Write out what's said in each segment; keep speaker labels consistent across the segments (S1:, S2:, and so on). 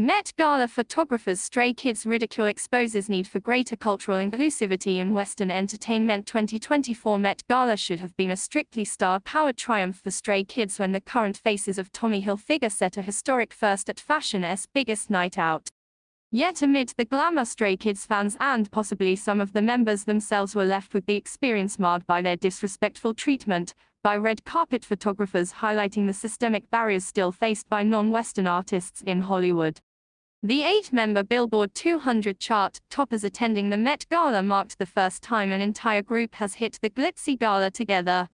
S1: Met Gala photographers Stray Kids Ridicule exposes need for greater cultural inclusivity in Western entertainment. 2024 Met Gala should have been a strictly star-powered triumph for Stray Kids when the current faces of Tommy Hilfiger set a historic first at fashion's biggest night out. Yet amid the glamour, Stray Kids fans and possibly some of the members themselves were left with the experience marred by their disrespectful treatment by red carpet photographers, highlighting the systemic barriers still faced by non-Western artists in Hollywood. The 8-member Billboard 200 chart toppers attending the Met Gala marked the first time an entire group has hit the glitzy gala together.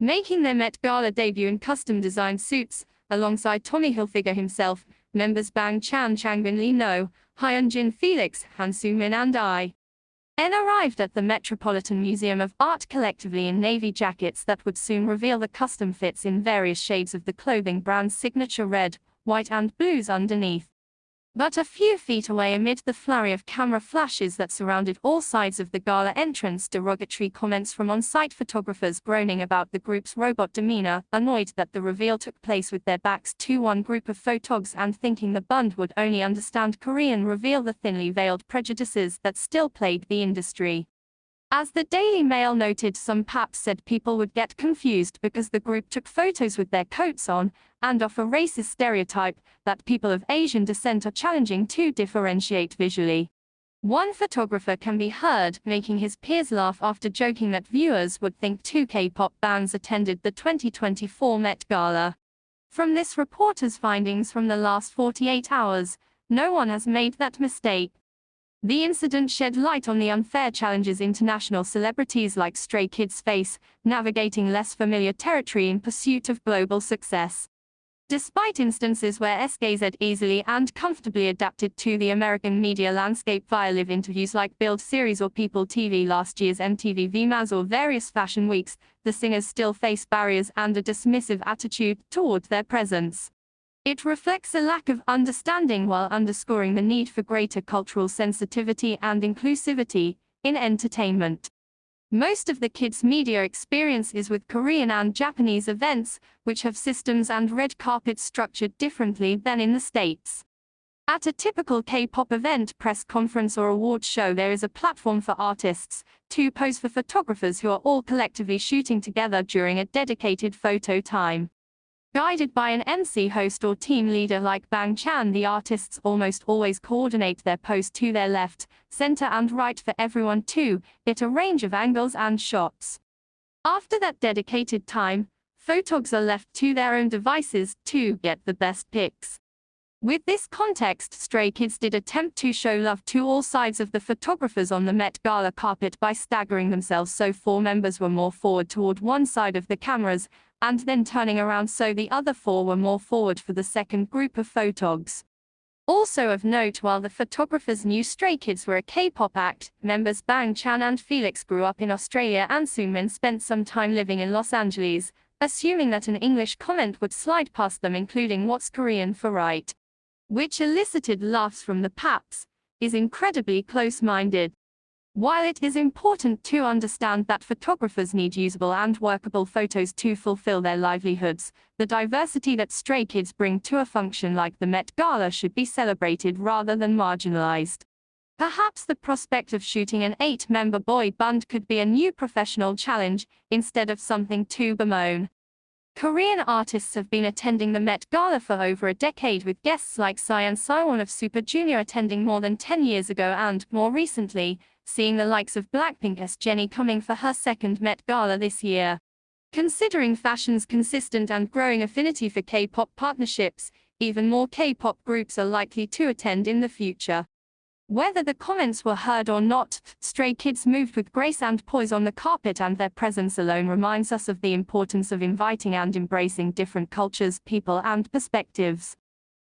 S1: Making their Met Gala debut in custom-designed suits, alongside Tommy Hilfiger himself, members Bang Chan, Changbin Lee No, Hyunjin Felix, Han Soo-min and I.N arrived at the Metropolitan Museum of Art collectively in navy jackets that would soon reveal the custom fits in various shades of the clothing brand's signature red, white and blues underneath. But a few feet away, amid the flurry of camera flashes that surrounded all sides of the gala entrance, derogatory comments from on-site photographers groaning about the group's robot demeanor, annoyed that the reveal took place with their backs to one group of photogs and thinking the bund would only understand Korean, reveal the thinly veiled prejudices that still plague the industry. As the Daily Mail noted, some paps said people would get confused because the group took photos with their coats on, and off a racist stereotype that people of Asian descent are challenging to differentiate visually. One photographer can be heard making his peers laugh after joking that viewers would think 2 K-pop bands attended the 2024 Met Gala. From this reporter's findings from the last 48 hours, no one has made that mistake. The incident shed light on the unfair challenges international celebrities like Stray Kids face, navigating less familiar territory in pursuit of global success. Despite instances where SKZ easily and comfortably adapted to the American media landscape via live interviews like Build Series or People TV, last year's MTV VMAs or various fashion weeks, the singers still face barriers and a dismissive attitude toward their presence. It reflects a lack of understanding while underscoring the need for greater cultural sensitivity and inclusivity in entertainment. Most of the kids' media experience is with Korean and Japanese events, which have systems and red carpets structured differently than in the States. At a typical K-pop event, press conference or awards show, there is a platform for artists to pose for photographers who are all collectively shooting together during a dedicated photo time. Guided by an MC host or team leader like Bang Chan, the artists almost always coordinate their pose to their left, center and right for everyone to get a range of angles and shots. After that dedicated time, photogs are left to their own devices to get the best pics. With this context, Stray Kids did attempt to show love to all sides of the photographers on the Met Gala carpet by staggering themselves so 4 members were more forward toward one side of the cameras, and then turning around so the other 4 were more forward for the second group of photogs. Also of note, while the photographers knew Stray Kids were a K-pop act, members Bang Chan and Felix grew up in Australia and Soo-min spent some time living in Los Angeles, assuming that an English comment would slide past them, including "What's Korean for right?", which elicited laughs from the paps, is incredibly close-minded. While it is important to understand that photographers need usable and workable photos to fulfill their livelihoods, the diversity that Stray Kids bring to a function like the Met Gala should be celebrated rather than marginalized. Perhaps the prospect of shooting an 8-member boy band could be a new professional challenge, instead of something to bemoan. Korean artists have been attending the Met Gala for over a decade, with guests like Psy and Siwon of Super Junior attending more than 10 years ago and, more recently, seeing the likes of Blackpink's Jennie coming for her second Met Gala this year. Considering fashion's consistent and growing affinity for K-pop partnerships, even more K-pop groups are likely to attend in the future. Whether the comments were heard or not, Stray Kids moved with grace and poise on the carpet, and their presence alone reminds us of the importance of inviting and embracing different cultures, people and perspectives.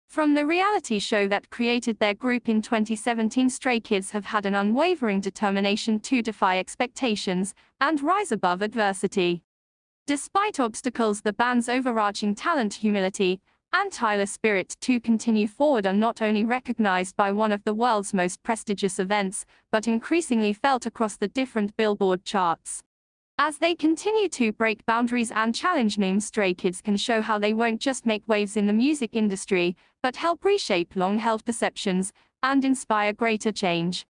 S1: From the reality show that created their group in 2017, Stray Kids have had an unwavering determination to defy expectations and rise above adversity. Despite obstacles, the band's overarching talent, humility, and tireless spirit to continue forward are not only recognized by one of the world's most prestigious events, but increasingly felt across the different Billboard charts. As they continue to break boundaries and challenge names, Stray Kids can show how they won't just make waves in the music industry, but help reshape long-held perceptions and inspire greater change.